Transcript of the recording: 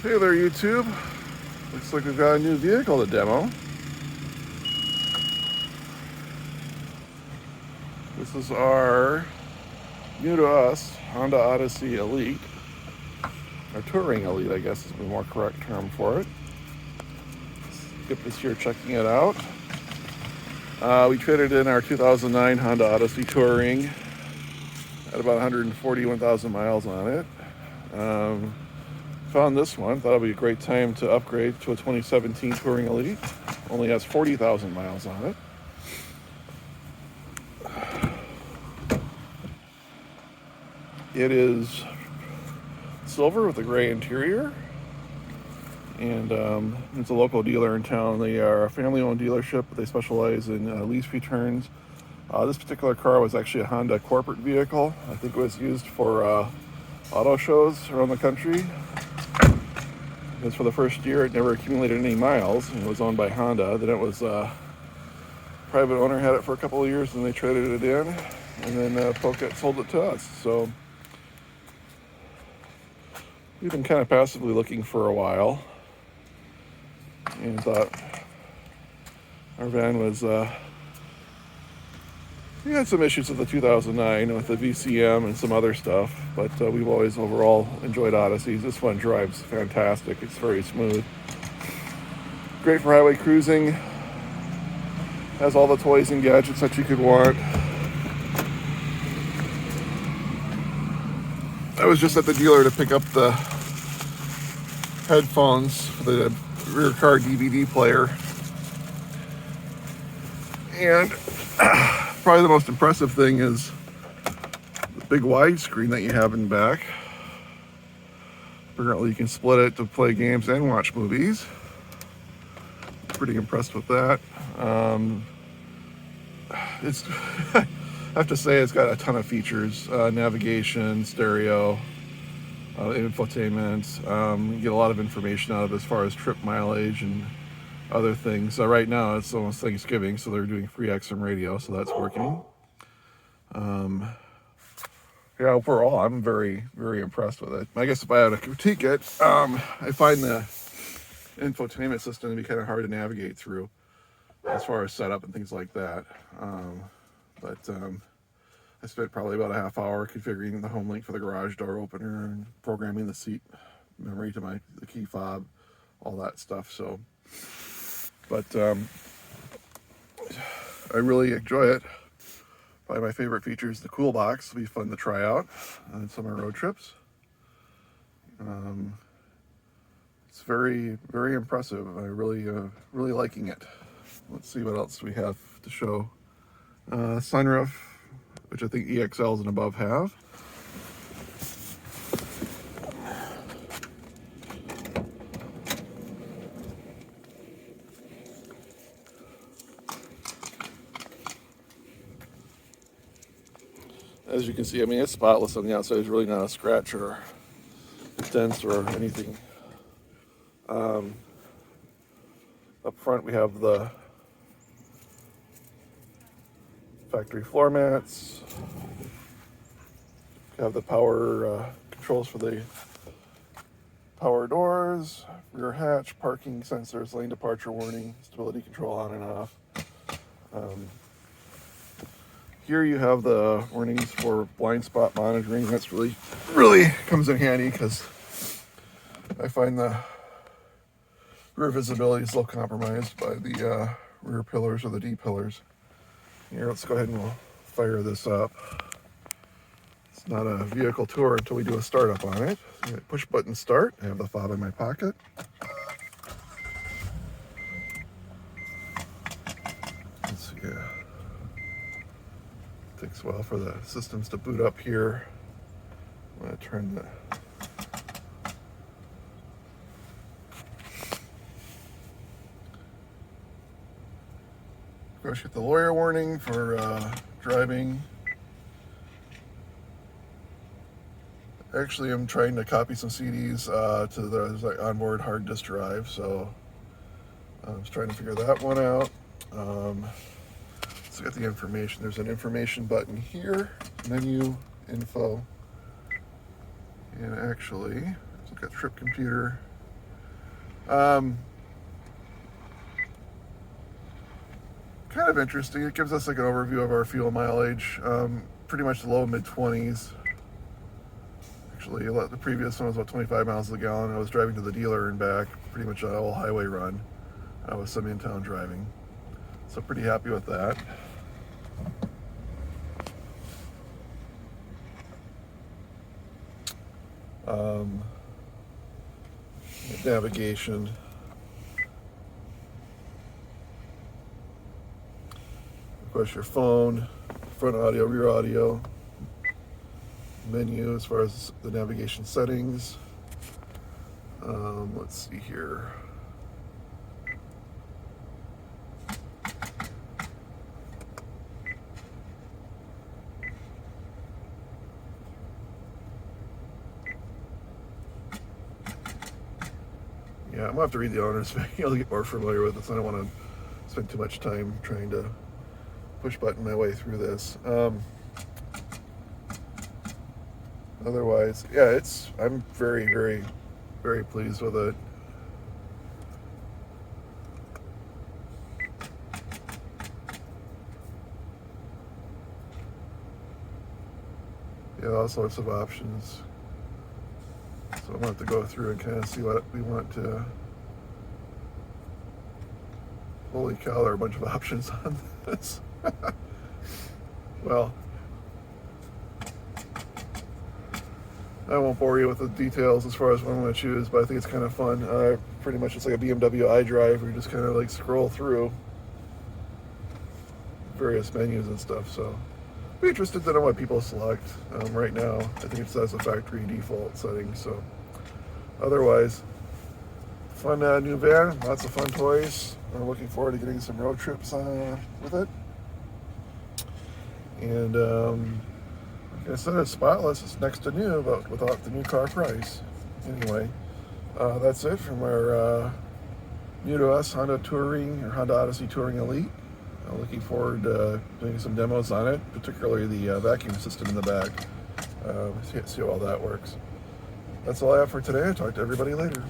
Hey there, YouTube. Looks like we've got a new vehicle to demo. This is our, new to us, Honda Odyssey Elite. Or Touring Elite, I guess is the more correct term for it. Skip is here checking it out. We traded in our 2009 Honda Odyssey Touring at about 141,000 miles on it. Found this one, thought it would be a great time to upgrade to a 2017 Touring Elite. Only has 40,000 miles on it. It is silver with a gray interior, and it's a local dealer in town. They are a family-owned dealership, but they specialize in lease returns. This particular car was actually a Honda corporate vehicle. I think it was used for auto shows around the country. Because for the first year, it never accumulated any miles, and it was owned by Honda. Then it was private owner had it for a couple of years, and they traded it in, and then Pocket sold it to us. So we've been kind of passively looking for a while, and thought our van was. We had some issues with the 2009 with the VCM and some other stuff, but we've always overall enjoyed Odysseys. This one drives fantastic. It's very smooth. Great for highway cruising. Has all the toys and gadgets that you could want. I was just at the dealer to pick up the headphones for the rear car DVD player. And probably the most impressive thing is the big widescreen that you have in back. Apparently you can split it to play games and watch movies. Pretty impressed with that. It's I have to say it's got a ton of features. Navigation, stereo, infotainment. You get a lot of information out of it as far as trip mileage and other things. Right now it's almost Thanksgiving, so they're doing free XM radio, so that's working. Yeah, overall I'm very, very impressed with it. I guess if I had to critique it, I find the infotainment system to be kind of hard to navigate through as far as setup and things like that. I spent probably about a half hour configuring the home link for the garage door opener and programming the seat memory to the key fob, all that stuff. So, but I really enjoy it. Probably my favorite feature is the cool box. It'll be fun to try out on some of our road trips. It's very, very impressive. I really liking it. Let's see what else we have to show. Sunroof, which I think EXLs and above have. As you can see, I mean, it's spotless on the outside. There's really not a scratch or dents or anything. Up front, we have the factory floor mats. We have the power controls for the power doors, rear hatch, parking sensors, lane departure warning, stability control on and off. Here you have the warnings for blind spot monitoring. That's really comes in handy because I find the rear visibility is a little compromised by the rear pillars or the D pillars. Here, let's go ahead and we'll fire this up. It's not a vehicle tour until we do a startup on it. Push button start. I have the fob in my pocket. Let's see. Takes a while for the systems to boot up here. I'm going to turn the of course, get the lawyer warning for driving. Actually, I'm trying to copy some CDs to the onboard hard disk drive, so I was trying to figure that one out. Let's get the information. There's an information button here, menu, info, and actually, let's look at trip computer. Kind of interesting. It gives us like an overview of our fuel mileage. Pretty much low mid-20s. Actually, the previous one was about 25 miles a gallon. I was driving to the dealer and back, pretty much an all highway run. I was semi-in-town driving. So pretty happy with that. Navigation. Of course, your phone, front audio, rear audio, menu as far as the navigation settings. Let's see here. Yeah, I'm gonna have to read the owner's manual to get more familiar with this. I don't want to spend too much time trying to push button my way through this. Otherwise, yeah, I'm very, very, very pleased with it. Yeah, all sorts of options. So I'm going to have to go through and kind of see what we want to. Holy cow, there are a bunch of options on this. Well, I won't bore you with the details as far as what I'm going to choose, but I think it's kind of fun. Pretty much it's like a BMW iDrive where you just kind of like scroll through various menus and stuff. So be interested to know what people select. Right now, I think it says a factory default setting. So otherwise, fun new van, lots of fun toys. I'm looking forward to getting some road trips with it. And like I said, it's spotless. It's next to new, but without the new car price. Anyway, that's it from our new to us Honda Odyssey Touring Elite. Looking forward to doing some demos on it, particularly the vacuum system in the back. See how all that works. That's all I have for today. I'll talk to everybody later.